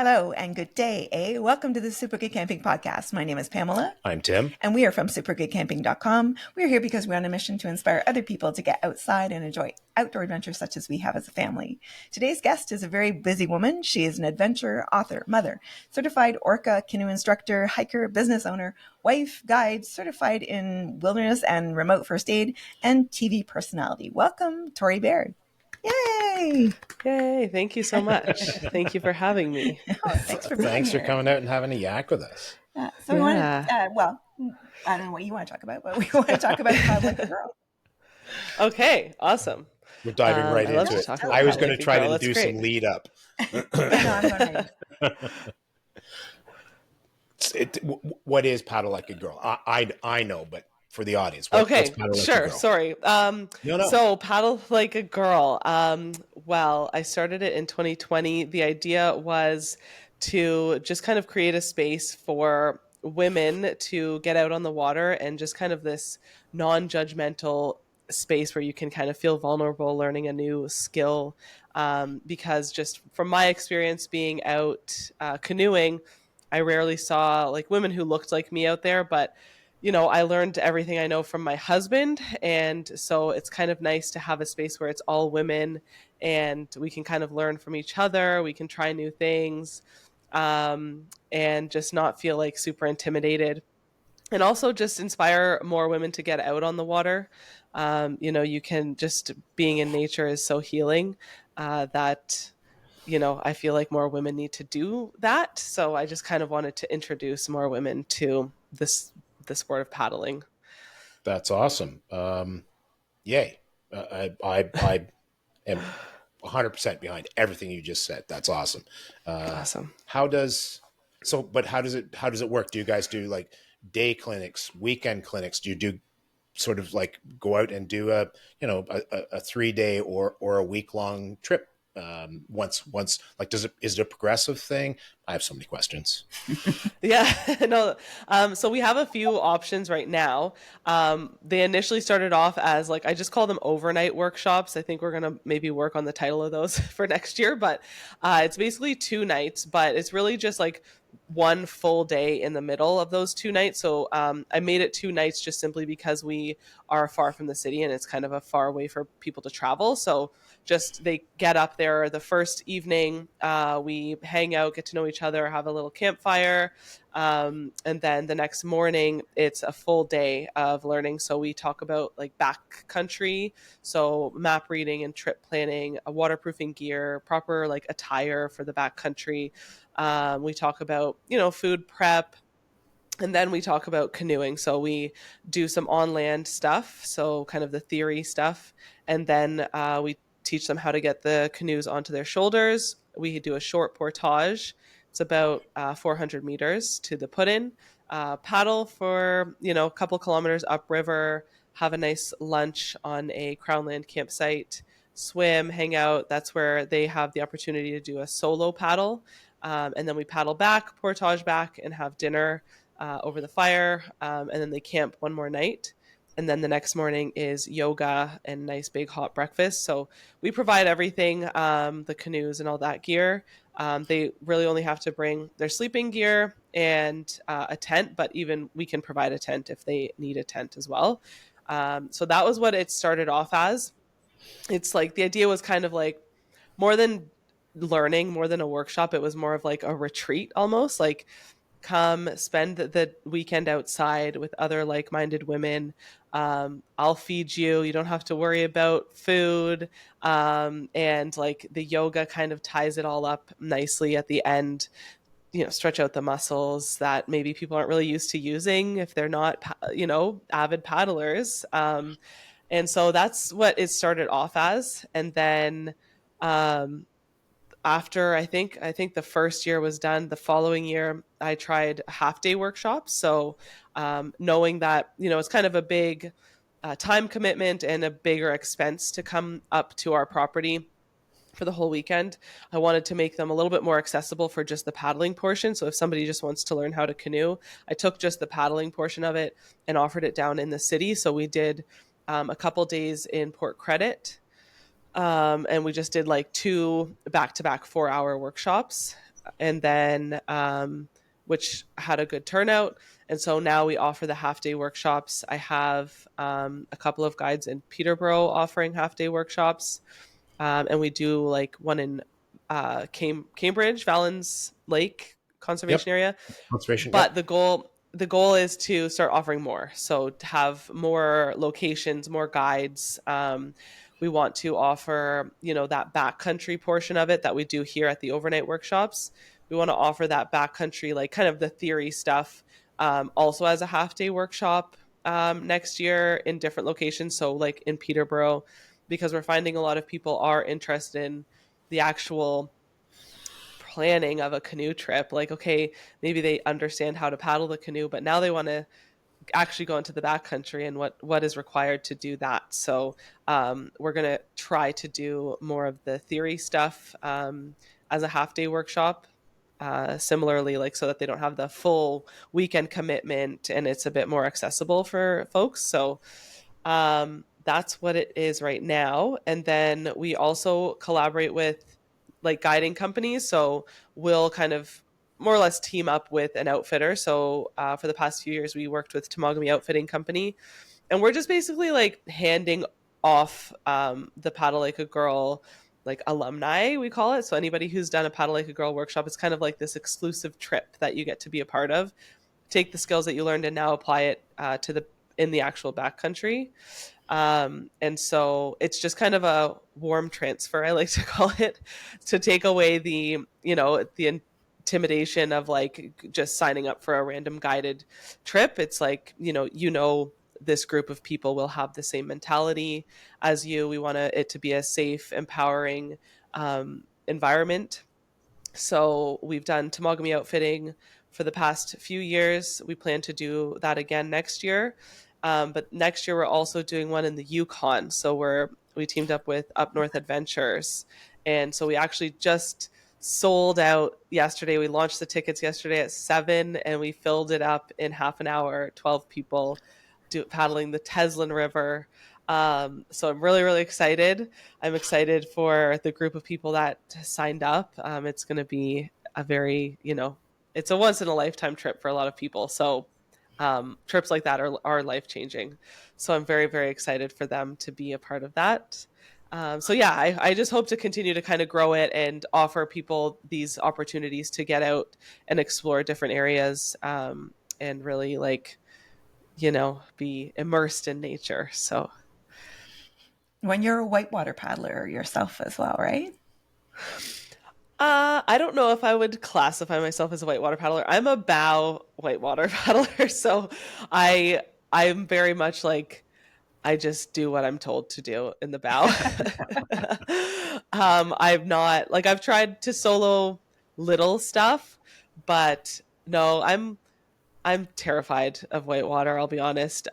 Hello and good day, Welcome to the Super Good Camping Podcast. My name is Pamela. I'm Tim. And we are from supergoodcamping.com. We're here because we're on a mission to inspire other people to get outside and enjoy outdoor adventures such as we have as a family. Today's guest is a very busy woman. She is an adventurer, author, mother, certified orca canoe instructor, hiker, business owner, wife, guide, certified in wilderness and remote first aid, and TV personality. Welcome, Tori Baird. Yay! Yay. Thank you so much. Thank you for having me. Thanks for being Thanks here. for coming out and having a yak with us. We want to, I don't know what you want to talk about, but we want to talk about Paddle Like a Girl. Okay, awesome. We're diving right into it. I was going to try to do some lead up. What is Paddle Like a Girl? I know, but for the audience. Okay, sure. Sorry. No. So Paddle Like a Girl. Well, I started it in 2020. The idea was to just kind of create a space for women to get out on the water and just kind of this non-judgmental space where you can kind of feel vulnerable learning a new skill. Because just from my experience being out canoeing, I rarely saw like women who looked like me out there, but I learned everything I know from my husband. And so it's kind of nice to have a space where it's all women and we can kind of learn from each other. We can try new things and just not feel like super intimidated. And also just inspire more women to get out on the water. You can just being in nature is so healing that I feel like more women need to do that. So I just kind of wanted to introduce more women to the sport of paddling. That's awesome. Yay. I am 100% behind everything you just said. That's awesome. Awesome. How does it work? Do you guys do like day clinics, weekend clinics? Do you do sort of like go out and do a 3-day or a week-long trip? Once like is it a progressive thing? I have so many questions. Yeah, no. So we have a few options right now. They initially started off as like, I just call them overnight workshops. I think we're going to maybe work on the title of those for next year, but it's basically 2 nights, but it's really just like one full day in the middle of those 2 nights. So I made it 2 nights just simply because we are far from the city and it's kind of a far way for people to travel. So just they get up there the first evening, we hang out, get to know each other, have a little campfire, and then the next morning it's a full day of learning. So we talk about like backcountry, so map reading and trip planning, waterproofing gear, proper like attire for the backcountry. We talk about food prep. And then we talk about canoeing. So we do some on land stuff, so kind of the theory stuff. And then we teach them how to get the canoes onto their shoulders. We do a short portage. It's about 400 meters to the put-in. Paddle for, a couple kilometers upriver, have a nice lunch on a Crownland campsite, swim, hang out. That's where they have the opportunity to do a solo paddle. And then we paddle back, portage back, and have dinner over the fire, and then they camp one more night. And then the next morning is yoga and nice big hot breakfast. So we provide everything, the canoes and all that gear. They really only have to bring their sleeping gear and a tent, but even we can provide a tent if they need a tent as well. So that was what it started off as. It's like the idea was kind of like more than learning, more than a workshop. It was more of like a retreat almost, like come spend the weekend outside with other like-minded women. I'll feed you. You don't have to worry about food. And like the yoga kind of ties it all up nicely at the end, stretch out the muscles that maybe people aren't really used to using if they're not, avid paddlers. And so that's what it started off as. And then, after I think the first year was done, the following year I tried half-day workshops. So knowing that, it's kind of a big time commitment and a bigger expense to come up to our property for the whole weekend, I wanted to make them a little bit more accessible for just the paddling portion. So if somebody just wants to learn how to canoe, I took just the paddling portion of it and offered it down in the city. So we did a couple days in Port Credit. And we just did like 2 back-to-back 4-hour workshops. and then which had a good turnout. And so now we offer the half day workshops. I have a couple of guides in Peterborough offering half day workshops, and we do like one in Cambridge, Valens Lake Yep. Conservation Area. Conservation. But Yep. the goal is to start offering more. So to have more locations, more guides. We want to offer, that backcountry portion of it that we do here at the overnight workshops. We want to offer that backcountry, like kind of the theory stuff, also as a half day workshop next year in different locations. So like in Peterborough, because we're finding a lot of people are interested in the actual planning of a canoe trip. Like, okay, maybe they understand how to paddle the canoe, but now they want to actually go into the backcountry and what is required to do that. So we're going to try to do more of the theory stuff as a half day workshop. Similarly, like so that they don't have the full weekend commitment and it's a bit more accessible for folks. So that's what it is right now. And then we also collaborate with like guiding companies. So we'll kind of more or less team up with an outfitter. So for the past few years, we worked with Temagami Outfitting Company, and we're just basically like handing off the Paddle Like a Girl like alumni, we call it. So anybody who's done a Paddle Like a Girl workshop, it's kind of like this exclusive trip that you get to be a part of. Take the skills that you learned and now apply it to the in the actual backcountry. And so it's just kind of a warm transfer, I like to call it, to take away the intimidation of like just signing up for a random guided trip. It's like, this group of people will have the same mentality as you. We want it to be a safe, empowering environment. So we've done Temagami outfitting for the past few years. We plan to do that again next year. But next year we're also doing one in the Yukon. So we teamed up with Up North Adventures, and so we actually just sold out yesterday. We launched the tickets yesterday at 7, and we filled it up in half an hour. 12 people paddling the Teslin River. So I'm really, really excited. I'm excited for the group of people that signed up. It's going to be a very, it's a once in a lifetime trip for a lot of people. So trips like that are life changing. So I'm very, very excited for them to be a part of that. So yeah, I just hope to continue to kind of grow it and offer people these opportunities to get out and explore different areas and really like, be immersed in nature. So When you're a whitewater paddler yourself as well, right? I don't know if I would classify myself as a whitewater paddler. I'm a bow whitewater paddler, so I'm very much like I just do what I'm told to do in the bow. I've not like I've tried to solo little stuff, but no, I'm terrified of whitewater, I'll be honest.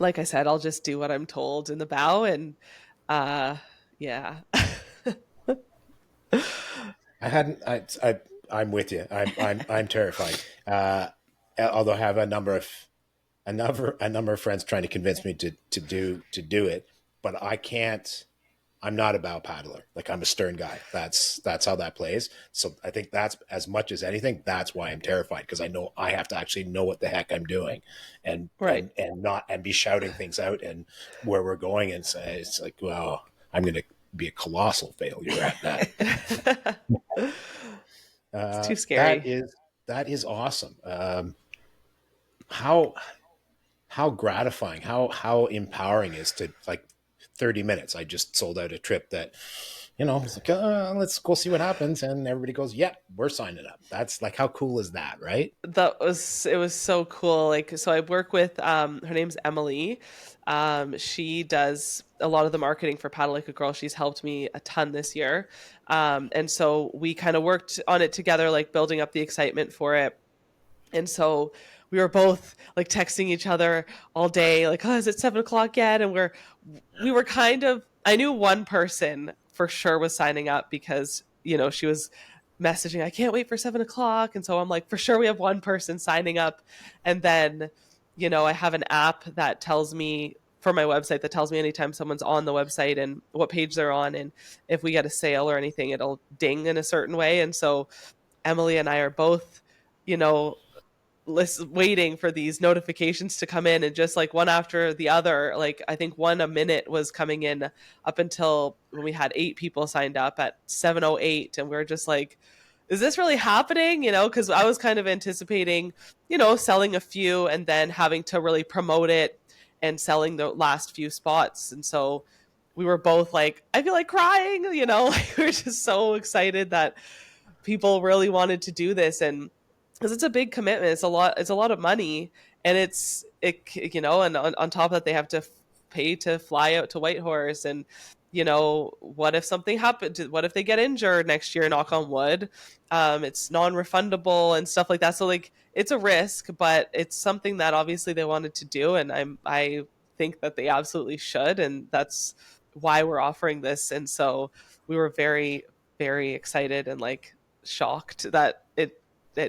Like I said, I'll just do what I'm told in the bow and yeah. I hadn't. I'm with you. I'm terrified. Although I have a number of friends trying to convince me to do it, but I can't. I'm not a bow paddler. Like I'm a stern guy. That's how that plays. So I think that's as much as anything. That's why I'm terrified because I know I have to actually know what the heck I'm doing, and Right. and be shouting things out and where we're going and say it's like, well, I'm going to be a colossal failure at that. It's too That scary. is awesome. How gratifying, how empowering is to like 30 minutes. I just sold out a trip that, it's like, let's go see what happens. And everybody goes, yeah, we're signing up. That's like, how cool is that? Right. It was so cool. Like, so I work with her name's Emily. She does a lot of the marketing for Paddle Like a Girl. She's helped me a ton this year. And so we kind of worked on it together, like building up the excitement for it. And so we were both like texting each other all day, like, oh, is it 7 o'clock yet? And we were kind of, I knew one person for sure was signing up because, she was messaging, I can't wait for 7 o'clock. And so I'm like, for sure we have one person signing up. And then, I have an app that tells me for my website that tells me anytime someone's on the website and what page they're on, and if we get a sale or anything, it'll ding in a certain way. And so Emily and I are both, you know, waiting for these notifications to come in, and just like one after the other, like I think one a minute was coming in up until when we had 8 people signed up at 7:08, and we are just like, is this really happening? You know, because I was kind of anticipating, you know, selling a few and then having to really promote it and selling the last few spots. And so we were both like, I feel like crying, you know, like we we're just so excited that people really wanted to do this. And because it's a big commitment, it's a lot of money, and you know, and on top of that they have to pay to fly out to Whitehorse, and you know, what if something happened, what if they get injured next year, knock on wood. It's non-refundable and stuff like that, so like it's a risk, but it's something that obviously they wanted to do, and I think that they absolutely should, and that's why we're offering this. And so we were very, very excited and like shocked that it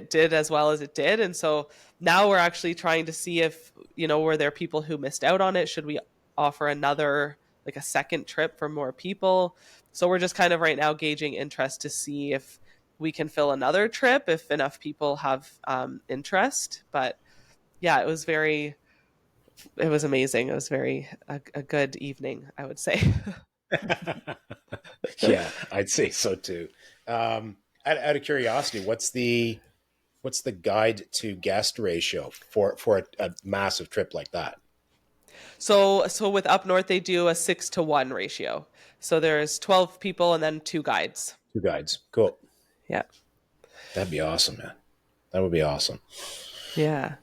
did as well as it did. And so now we're actually trying to see if, you know, were there people who missed out on it? Should we offer another, like a second trip for more people? So we're just kind of right now gauging interest to see if we can fill another trip if enough people have interest. But yeah, it was amazing. It was a good evening, I would say. Yeah, I'd say so too. Out of curiosity, what's the guide to guest ratio for a massive trip like that? So with Up North, they do a 6-to-1 ratio. So there's 12 people and then 2 guides. 2 guides. Cool. Yeah. That'd be awesome, man. That would be awesome. Yeah.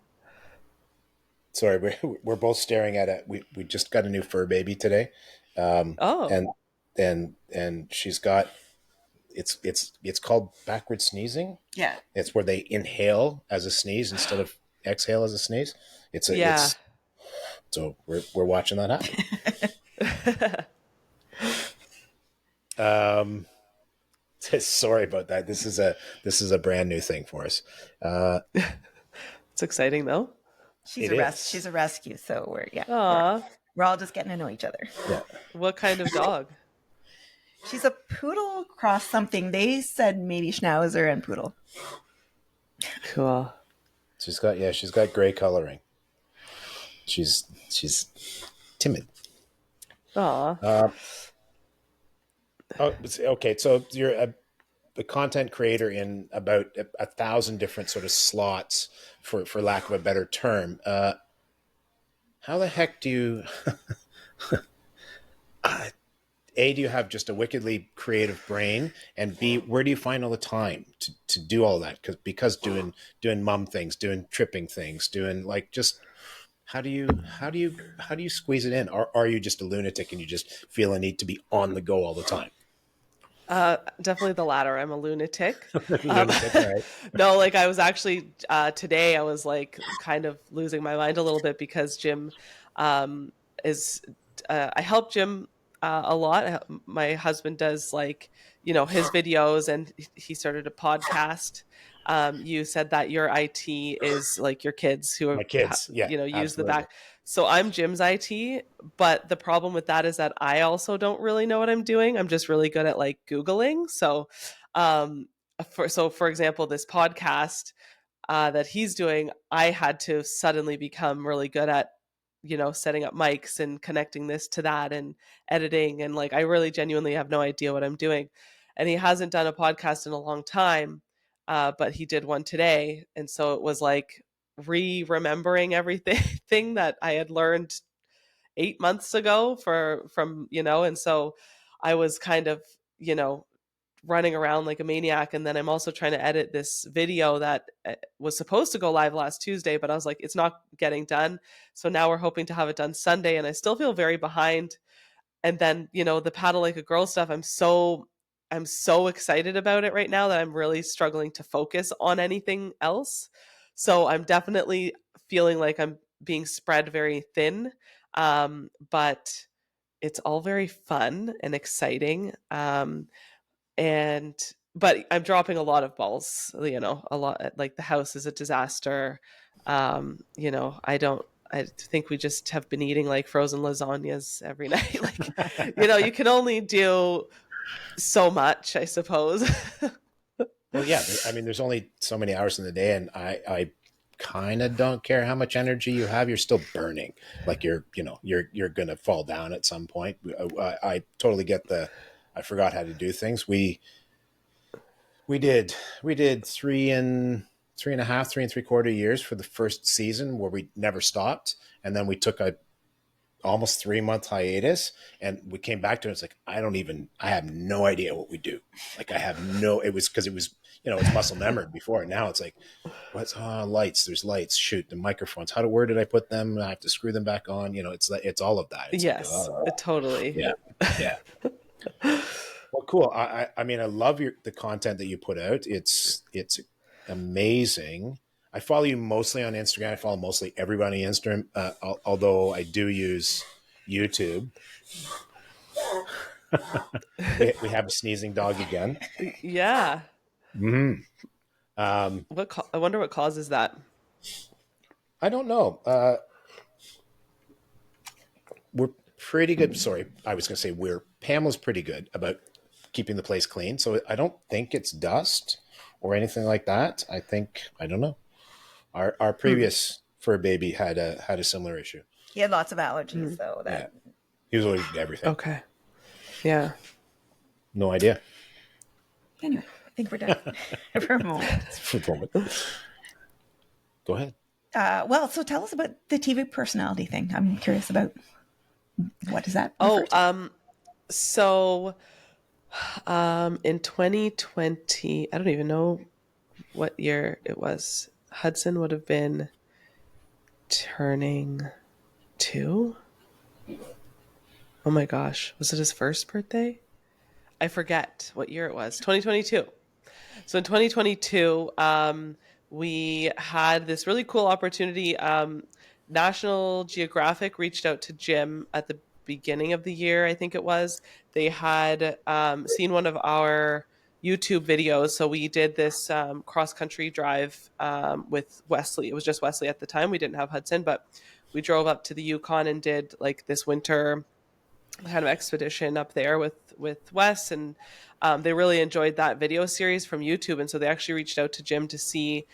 Sorry, we're both staring at it. We just got a new fur baby today. Oh. And she's got, it's called backward sneezing. Yeah. It's where they inhale as a sneeze instead of exhale as a sneeze. So we're watching that happen. Sorry about that. This is a brand new thing for us. It's exciting though. She's a rescue, so we're all just getting to know each other. Yeah. What kind of dog? She's a poodle cross something. They said maybe Schnauzer and poodle. Cool. She's got gray coloring. She's timid. Aw. Okay. So you're a content creator in about 1,000 different sort of slots, for lack of a better term. How the heck do you? A, do you have just a wickedly creative brain, and B, where do you find all the time to do all that? Because doing mom things, doing tripping things, doing like just. How do you squeeze it in? Or are you just a lunatic and you just feel a need to be on the go all the time? Definitely the latter. I'm a lunatic. Right. No, like I was actually today I was like kind of losing my mind a little bit because Jim is I help Jim a lot. My husband does like, you know, his videos, and he started a podcast. You said that your IT is like your kids who are My kids, yeah, you know, use absolutely. the back. So I'm Jim's IT, but the problem with that is that I also don't really know what I'm doing. I'm just really good at like Googling. So, for example, this podcast that he's doing, I had to suddenly become really good at, you know, setting up mics and connecting this to that and editing. And like, I really genuinely have no idea what I'm doing. And he hasn't done a podcast in a long time, but he did one today. And so it was like remembering everything that I had learned 8 months ago from, you know, and so I was kind of, you know, running around like a maniac. And then I'm also trying to edit this video that was supposed to go live last Tuesday, but I was like, it's not getting done. So now we're hoping to have it done Sunday, and I still feel very behind. And then, you know, the paddle like a girl stuff, I'm so excited about it right now that I'm really struggling to focus on anything else. So I'm definitely feeling like I'm being spread very thin. But it's all very fun and exciting. But I'm dropping a lot of balls, you know, a lot, like the house is a disaster. You know, I think we just have been eating like frozen lasagnas every night. Like, you can only do so much, I suppose. Well, yeah. I mean, there's only so many hours in the day, and I kind of don't care how much energy you have. You're still burning. Like you're gonna fall down at some point. I totally get the. I forgot how to do things. We did 3.5, 3 3/4 years for the first season where we never stopped, and then we took a almost 3 month hiatus, and we came back to it. It's like I have no idea what we do. Like I have no. It was because it was it's muscle memory before. Now it's like what's lights. There's lights. Shoot, the microphones. Where did I put them? I have to screw them back on. It's all of that. It's Yes, totally. yeah, yeah. Well, cool. I mean, I love the content that you put out. It's amazing. I follow you mostly on Instagram. I follow mostly everybody on Instagram, although I do use YouTube. we have a sneezing dog again. Yeah. Mm-hmm. I wonder what causes that. I don't know. We're pretty good. Sorry, I was going to say Pamela's pretty good about keeping the place clean. So I don't think it's dust or anything like that. I don't know. Our previous fur baby had a similar issue. He had lots of allergies, though. He was allergic to everything. Okay. Yeah. No idea. Anyway, I think we're done for a moment. For a moment. Go ahead. Well, so tell us about the TV personality thing. I'm curious about what does that refer to? In 2020, I don't even know what year it was. Hudson would have been turning 2. Oh my gosh. Was it his first birthday? I forget what year it was. 2022. So in 2022, we had this really cool opportunity. National Geographic reached out to Jim at the beginning of the year, I think it was. They had seen one of our YouTube videos. So we did this cross-country drive with Wesley. It was just Wesley at the time. We didn't have Hudson, but we drove up to the Yukon and did like this winter kind of expedition up there with Wes, and they really enjoyed that video series from YouTube. And so they actually reached out to Jim to see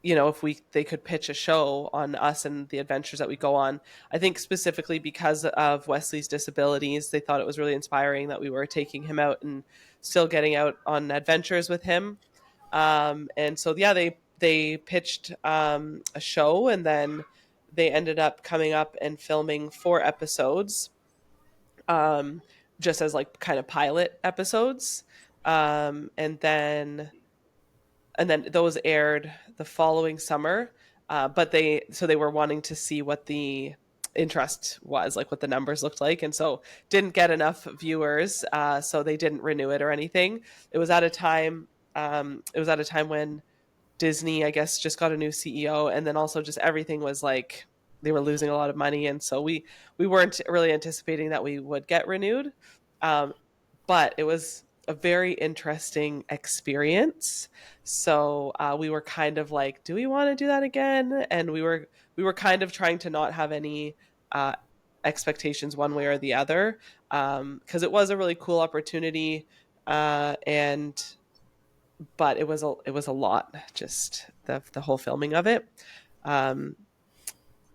if they could pitch a show on us and the adventures that we go on. I think specifically because of Wesley's disabilities, they thought it was really inspiring that we were taking him out and still getting out on adventures with him. And so, yeah, they pitched a show, and then they ended up coming up and filming 4 episodes, just as like kind of pilot episodes. And then those aired the following summer. But they were wanting to see what the interest was, like what the numbers looked like. And so didn't get enough viewers. So they didn't renew it or anything. It was at a time when Disney, I guess, just got a new CEO. And then also just everything was like, they were losing a lot of money. And so we weren't really anticipating that we would get renewed. But it was a very interesting experience. So we were kind of like, do we want to do that again? And we were kind of trying to not have any expectations one way or the other, because it was a really cool opportunity. But it was a lot, just the whole filming of it.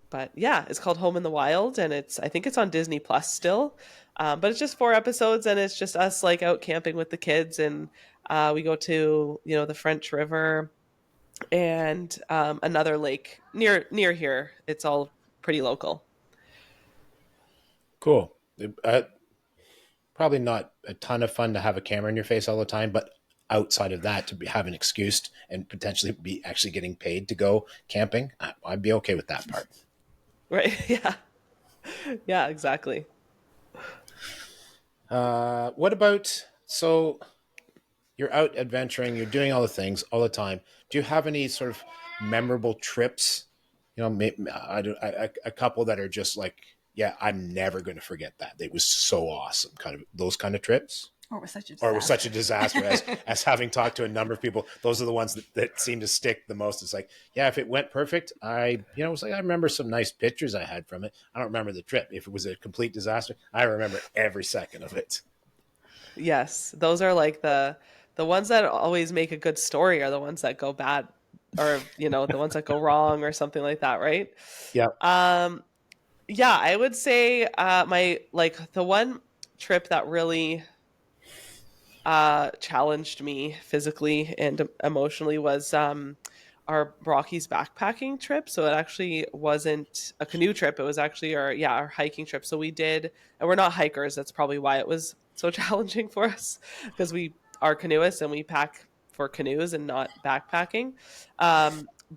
But yeah, it's called Home in the Wild, and I think it's on Disney Plus still. But it's just 4 episodes, and it's just us like out camping with the kids, and we go to the French River and another lake near here. It's all pretty local. Cool. Probably not a ton of fun to have a camera in your face all the time, but outside of that, to have an excuse and potentially be actually getting paid to go camping, I'd be okay with that part. Right. Yeah. Yeah, exactly. What about, so you're out adventuring, you're doing all the things all the time. Do you have any sort of memorable trips? A couple that are just like, yeah, I'm never going to forget that. It was so awesome. Kind of those kind of trips. Or it was such a or was such a disaster. disaster. As having talked to a number of people, those are the ones that seem to stick the most. It's like, yeah, if it went perfect, it's like I remember some nice pictures I had from it. I don't remember the trip. If it was a complete disaster, I remember every second of it. Yes, those are like the ones that always make a good story are the ones that go bad, or the ones that go wrong or something like that, right? Yeah. Um yeah, I would say my like the one trip that really challenged me physically and emotionally was our Rockies backpacking trip. So it actually wasn't a canoe trip. It was actually our hiking trip. So we did, and we're not hikers. That's probably why it was so challenging for us, because we are canoeists and we pack for canoes and not backpacking.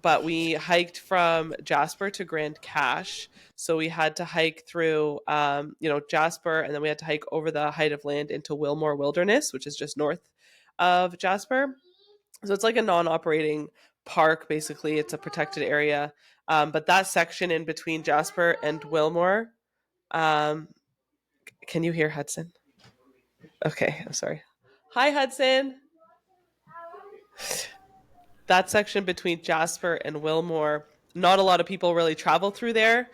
But we hiked from Jasper to Grand Cache. So we had to hike through, Jasper, and then we had to hike over the height of land into Wilmore Wilderness, which is just north of Jasper. So it's like a non-operating park, basically. It's a protected area. But that section in between Jasper and Wilmore, um, can you hear Hudson? Okay, I'm sorry. Hi, Hudson. That section between Jasper and Wilmore, not a lot of people really travel through there,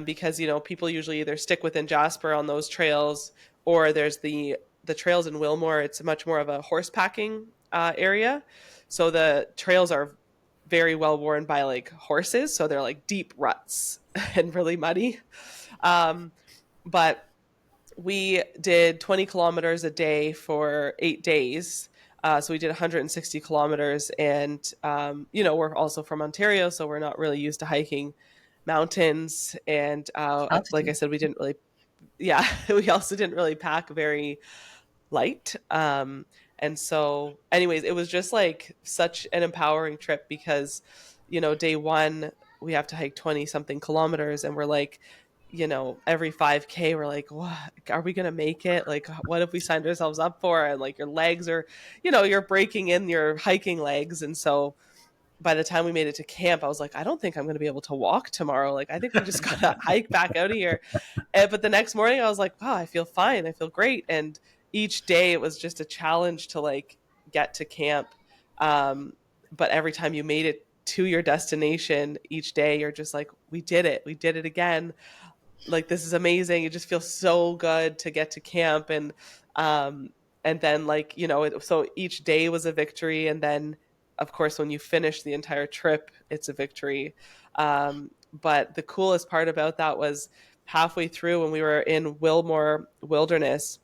because people usually either stick within Jasper on those trails, or there's the trails in Wilmore. It's much more of a horse packing area, so the trails are very well worn by like horses, so they're like deep ruts and really muddy. Um, but we did 20 kilometers a day for 8 days. So we did 160 kilometers. And, we're also from Ontario, so we're not really used to hiking mountains. And like I Altitude. said, we didn't really, yeah, we also didn't really pack very light. And so, anyways, it was just like such an empowering trip because, day one, we have to hike 20 something kilometers, and we're like, every 5K, we're like, what are we going to make it? Like, what have we signed ourselves up for? And like, your legs are, you're breaking in your hiking legs. And so, by the time we made it to camp, I was like, I don't think I'm going to be able to walk tomorrow. Like, I think we just got to hike back out of here. But the next morning, I was like, wow, I feel fine. I feel great. And each day, it was just a challenge to like get to camp. Um, but every time you made it to your destination each day, you're just like, we did it. We did it again. Like, this is amazing. It just feels so good to get to camp. Um and then, like, so each day was a victory, and then of course when you finish the entire trip, it's a victory. But the coolest part about that was halfway through, when we were in Wilmore Wilderness,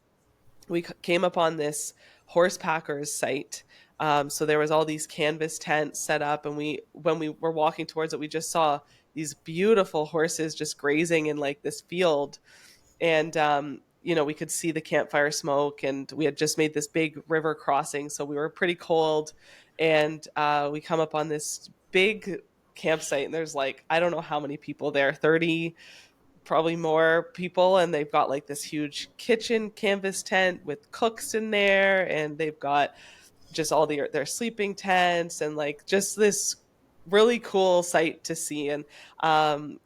we came upon this horse packers site. So there was all these canvas tents set up, and when we were walking towards it, we just saw these beautiful horses just grazing in like this field. And we could see the campfire smoke, and we had just made this big river crossing, so we were pretty cold. And we come up on this big campsite, and there's like, I don't know how many people there, 30, probably more people. And they've got like this huge kitchen canvas tent with cooks in there, and they've got just all their sleeping tents, and like just this really cool sight to see. And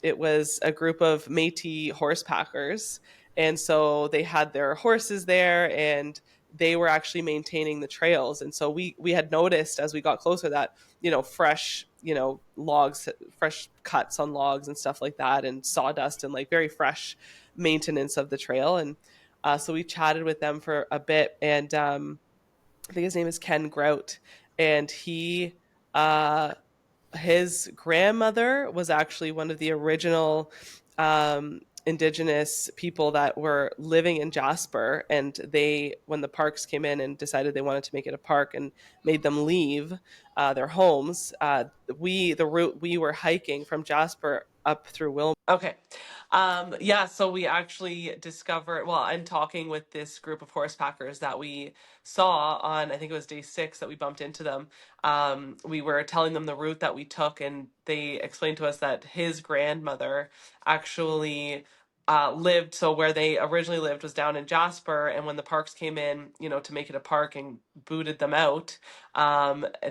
it was a group of Métis horse packers, and so they had their horses there, and they were actually maintaining the trails. And so we had noticed as we got closer that fresh logs, fresh cuts on logs and stuff like that, and sawdust, and like very fresh maintenance of the trail. And so we chatted with them for a bit. And I think his name is Ken Grout, and uh, his grandmother was actually one of the original indigenous people that were living in Jasper. And when the parks came in and decided they wanted to make it a park and made them leave their homes, the route we were hiking from Jasper up through Wilmore. Okay. Yeah, so we actually discovered, well, I'm talking with this group of horse packers that we saw on, I think it was day 6 that we bumped into them. We were telling them the route that we took, and they explained to us that his grandmother actually lived, so where they originally lived was down in Jasper, and when the parks came in, to make it a park and booted them out,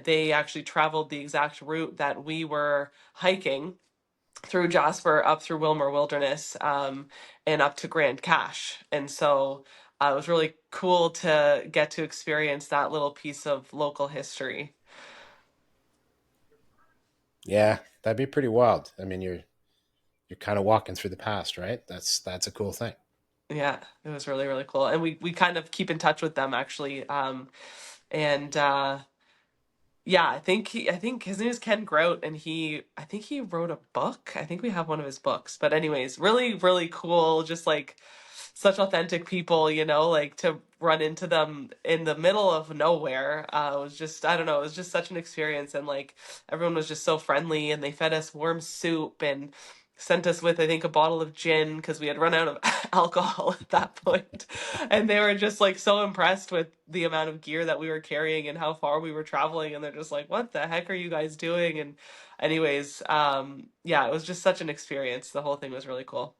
they actually traveled the exact route that we were hiking through Jasper, up through Wilmore Wilderness, and up to Grand Cache. And so it was really cool to get to experience that little piece of local history. Yeah, that'd be pretty wild. I mean, you're kind of walking through the past, right? That's a cool thing. Yeah, it was really, really cool. And we kind of keep in touch with them actually. And yeah, I think his name is Ken Grout, and I think he wrote a book. I think we have one of his books. But anyways, really, really cool. Just like such authentic people, you know, like to run into them in the middle of nowhere. Was just, I don't know, it was just such an experience. And like everyone was just so friendly, and they fed us warm soup and sent us with, I think, a bottle of gin because we had run out of alcohol at that point. And they were just like so impressed with the amount of gear that we were carrying and how far we were traveling. And they're just like, what the heck are you guys doing? And anyways, yeah, it was just such an experience. The whole thing was really cool.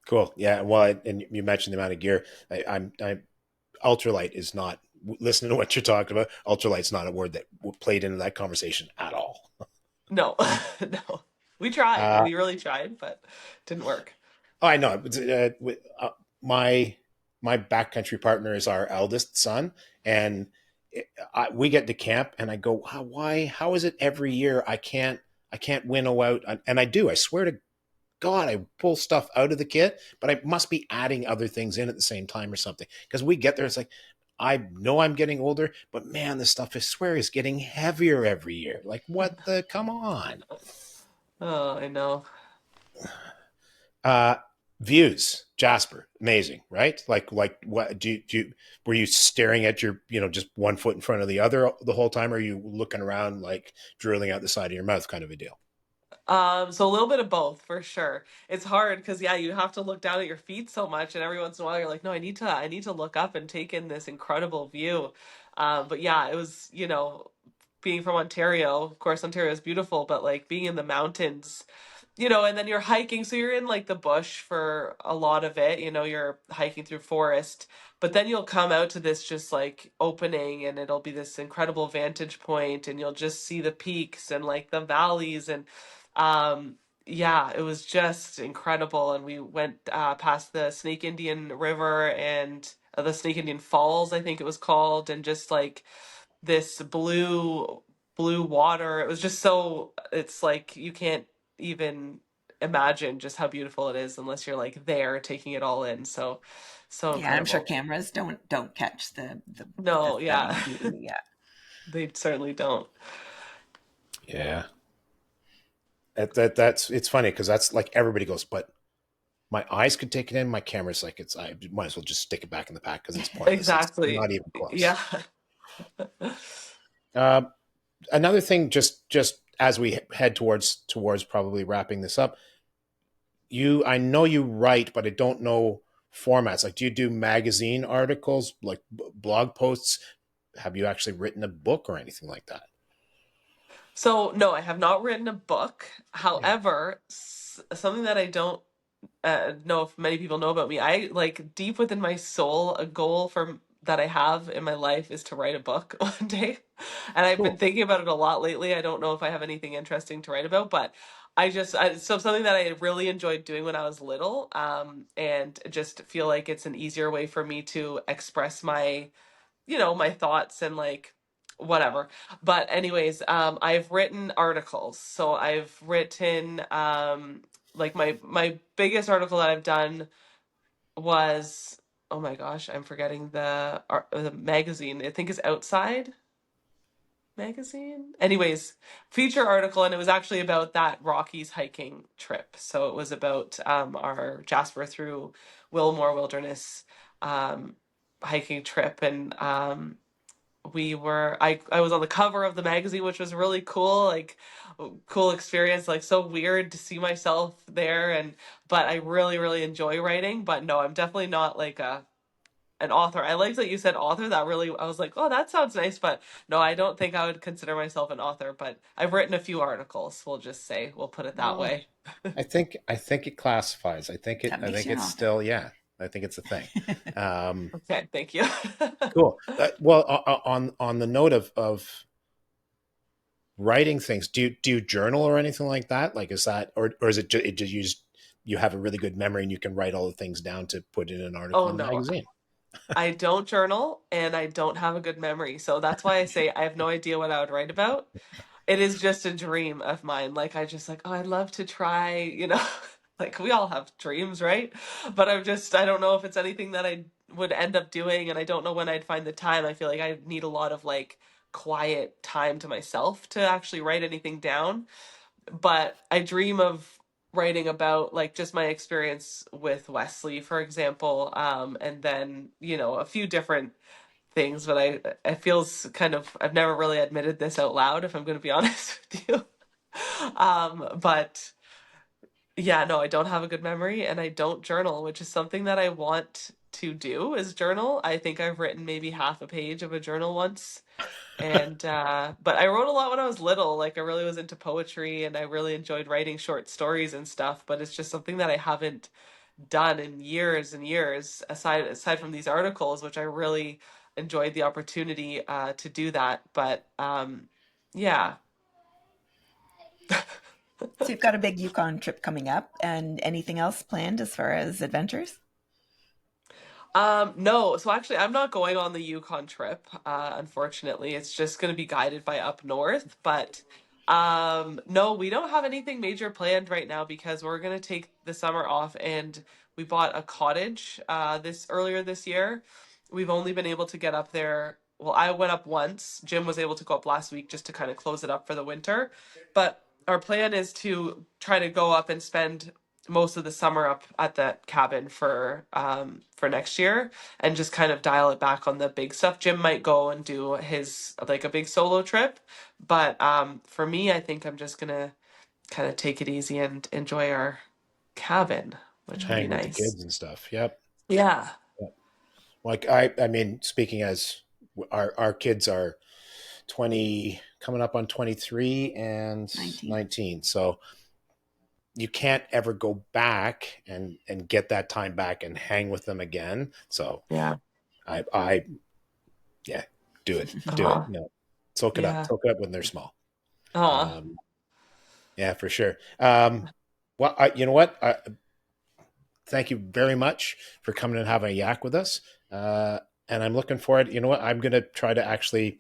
Cool. Yeah. Well, and you mentioned the amount of gear. I'm ultralight is not, listening to what you're talking about. Ultralight's not a word that played into that conversation at all. No, no. We tried. Uh, We really tried, but didn't work. oh, I know. My my backcountry partner is our eldest son, and we get to camp, and I go, why? How is it every year I can't winnow out? And I do. I swear to God, I pull stuff out of the kit, but I must be adding other things in at the same time or something. Because we get there, it's like, I know I'm getting older, but man, this stuff I swear is getting heavier every year. Like, what the? Come on. Oh, I know. Uh, Views, Jasper, amazing, right? Like what were you staring at your, just one foot in front of the other the whole time? Or are you looking around like drilling out the side of your mouth kind of a deal? So a little bit of both for sure. It's hard because yeah, you have to look down at your feet so much, and every once in a while you're like, no, I need to look up and take in this incredible view. But yeah, it was, being from Ontario, of course, Ontario is beautiful, but like being in the mountains, and then you're hiking. So you're in like the bush for a lot of it, you're hiking through forest, but then you'll come out to this just like opening, and it'll be this incredible vantage point, and you'll just see the peaks and like the valleys. And yeah, it was just incredible. And we went past the Snake Indian River and the Snake Indian Falls, I think it was called, and just like this blue water. It was just so, it's like you can't even imagine just how beautiful it is unless you're like there taking it all in. So so Yeah, I'm sure incredible. cameras don't catch the No, yeah. stunning beauty. Yeah. They certainly don't. Yeah. That's it's funny because that's like everybody goes, but my eyes could take it in. My camera's like I might as well just stick it back in the pack because it's pointless. It's Exactly. not even close. Yeah. Uh, Another thing, just as we head towards probably wrapping this up, I know you write, but I don't know formats. Like, do you do magazine articles, like blog posts? Have you actually written a book or anything like that? So no, I have not written a book. Yeah. However, something that I don't know if many people know about me. I like deep within my soul, a goal for that I have in my life is to write a book one day. And I've been Cool. thinking about it a lot lately. I don't know if I have anything interesting to write about, but so something that I really enjoyed doing when I was little, and just feel like it's an easier way for me to express my, my thoughts and like whatever. But anyways, I've written articles. So I've written like my biggest article that I've done was, oh my gosh, I'm forgetting the magazine. I think is Outside magazine. Anyways, feature article, and it was actually about that Rockies hiking trip. So it was about our Jasper through Wilmore Wilderness um hiking trip. And I was on the cover of the magazine, which was really cool, like cool experience, like so weird to see myself there. And but I really, really enjoy writing. But no, I'm definitely not like a an author. I like that you said author. That really, I was like, oh, that sounds nice. But no, I don't think I would consider myself an author. But I've written a few articles. We'll just say, we'll put it that Well, way. I think it classifies. That I makes think you an it's author. still, yeah. I think it's a thing. Okay, thank you. Cool. Well, on the note of writing things, do you journal or anything like that? Like, is that, or is it just you have a really good memory and you can write all the things down to put in an article Oh in a no, magazine? I don't journal and I don't have a good memory. So that's why I say I have no idea what I would write about. It is just a dream of mine. Like I just like, oh, I'd love to try, like we all have dreams, right? But I don't know if it's anything that I would end up doing and I don't know when I'd find the time. I feel like I need a lot of like quiet time to myself to actually write anything down. But I dream of writing about like just my experience with Wesley, for example, and then a few different things. But I feels kind of I've never really admitted this out loud, if I'm going to be honest with you. But yeah, no, I don't have a good memory, and I don't journal, which is something that I want to do. Is journal. I think I've written maybe half a page of a journal once, and but I wrote a lot when I was little. Like I really was into poetry and I really enjoyed writing short stories and stuff, but it's just something that I haven't done in years and years aside from these articles, which I really enjoyed the opportunity to do that. But yeah. So you've got a big Yukon trip coming up, and anything else planned as far as adventures? No, so actually I'm not going on the Yukon trip, unfortunately. It's just gonna be guided by Up North, but no, we don't have anything major planned right now because we're gonna take the summer off and we bought a cottage this earlier this year. We've only been able to get up there. Well, I went up once. Jim was able to go up last week just to kind of close it up for the winter. But our plan is to try to go up and spend most of the summer up at that cabin for next year and just kind of dial it back on the big stuff. Jim might go and do his like a big solo trip, but for me, I think I'm just gonna kind of take it easy and enjoy our cabin, which will be Hang with the nice. kids and stuff. Yep. Yeah. Yep. Like I mean, speaking as our kids are 20, coming up on 23 and 19. 19. So you can't ever go back and get that time back and hang with them again. So Yeah. I yeah, do it, do it. Uh-huh. No, Yeah. soak it up when they're small. Oh. Um, yeah, for sure. Well, you know what? Thank you very much for coming and having a yak with us. And I'm looking forward. You know what? I'm going to try to actually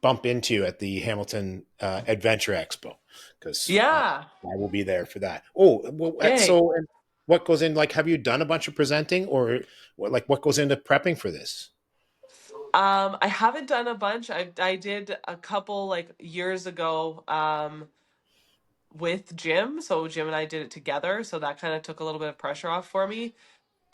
bump into at the Hamilton Adventure Expo because Yeah. I will be there for that. Oh, well, Yay. so and what goes in? Like, have you done a bunch of presenting, or what goes into prepping for this? I haven't done a bunch. I did a couple like years ago. With Jim. So Jim and I did it together. So that kind of took a little bit of pressure off for me.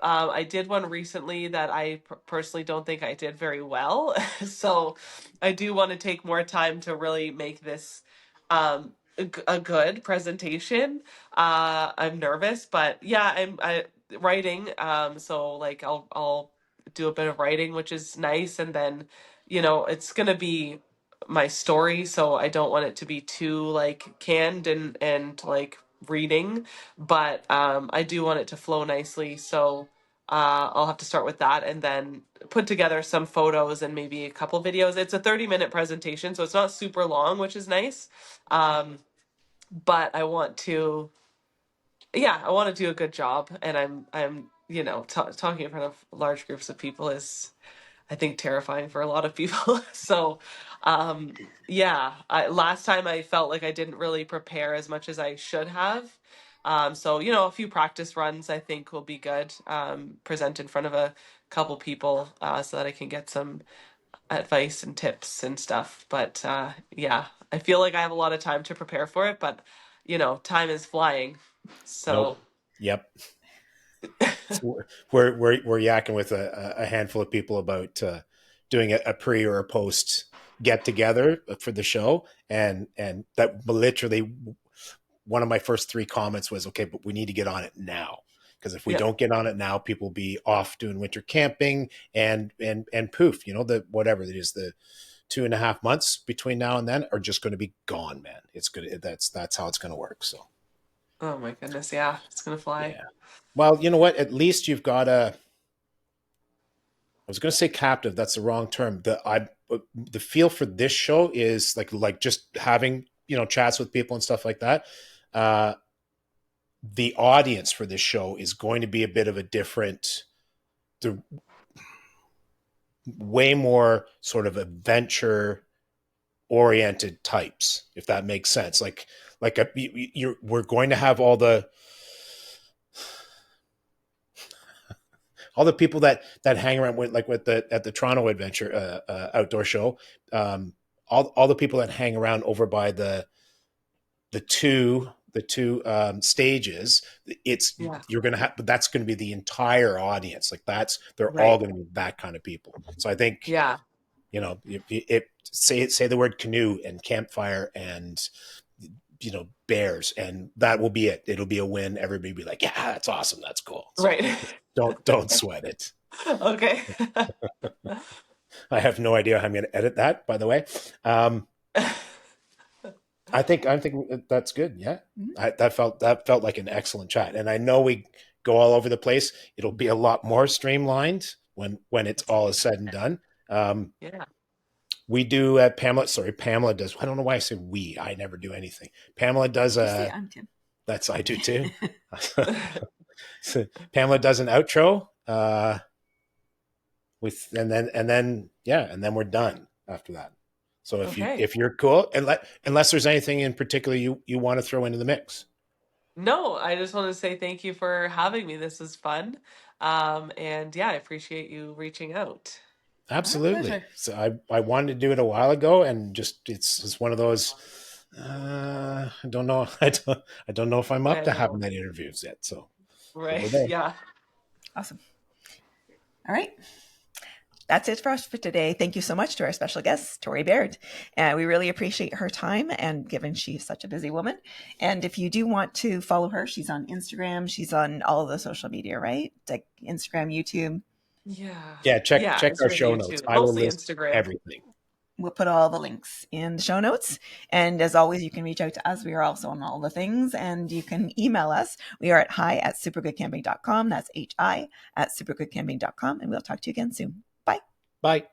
I did one recently that I personally don't think I did very well. So I do want to take more time to really make this a good presentation. I'm nervous, but yeah, I writing. So like I'll do a bit of writing, which is nice, and then it's gonna be my story, so I don't want it to be too like canned and like reading, but I do want it to flow nicely. So I'll have to start with that and then put together some photos and maybe a couple videos. It's a 30-minute presentation, so it's not super long, which is nice. Um, but I want to do a good job, and I'm talking in front of large groups of people is I think terrifying for a lot of people. So, yeah, last time I felt like I didn't really prepare as much as I should have. So a few practice runs I think will be good. Present in front of a couple people so that I can get some advice and tips and stuff. But yeah, I feel like I have a lot of time to prepare for it, but time is flying. Nope. So Yep. So we're yakking with a handful of people about doing a pre or a post get together for the show, and that literally one of my first three comments was, okay, but we need to get on it now, because if we yeah. don't get on it now, people will be off doing winter camping, and poof, the whatever it is, the 2.5 months between now and then are just going to be gone, man. It's good. That's how it's going to work. So Oh my goodness, yeah, it's gonna fly. yeah. Well, you know what? At least you've got a. I was going to say captive. That's the wrong term. The feel for this show is like just having chats with people and stuff like that. Uh, the audience for this show is going to be a bit of a different. way more sort of adventure oriented types, if that makes sense. We're going to have all the people that hang around with, like with the at the Toronto Adventure outdoor show, all the people that hang around over by the two stages. It's Yeah. You're gonna have, but that's going to be the entire audience. Like they're all Right. going to be that kind of people. So I think, Yeah. say the word canoe and campfire and bears, and that will be it. It'll be a win. Everybody will be like, yeah, that's awesome, that's cool. So Right. don't sweat it. Okay. I have no idea how I'm going to edit that, by the way. I think that's good. Yeah, that felt like an excellent chat, and I know we go all over the place. It'll be a lot more streamlined when it's all is said and done. Yeah. We do Pamela does. I don't know why I say we. I never do anything. Pamela does I'm Tim. I do too. So Pamela does an outro. And then we're done after that. So if you're cool, and unless there's anything in particular you want to throw into the mix. No, I just want to say thank you for having me. This was fun. And yeah, I appreciate you reaching out. Absolutely. So I wanted to do it a while ago, and just it's one of those. I don't know. I don't know if I'm up I to know. having that interviews yet. So Right. we're there. Yeah. Awesome. All right. That's it for us for today. Thank you so much to our special guest, Tori Baird. We really appreciate her time, and given she's such a busy woman. And if you do want to follow her, she's on Instagram. She's on all of the social media, right? Like Instagram, YouTube. Yeah. Check Yeah. our Instagram, show notes. YouTube. I will Mostly list Instagram. everything. We'll put all the links in the show notes. And as always, you can reach out to us. We are also on all the things, and you can email us. We are at hi@supergoodcamping.com. That's hi@supergoodcamping.com. And we'll talk to you again soon. Bye. Bye.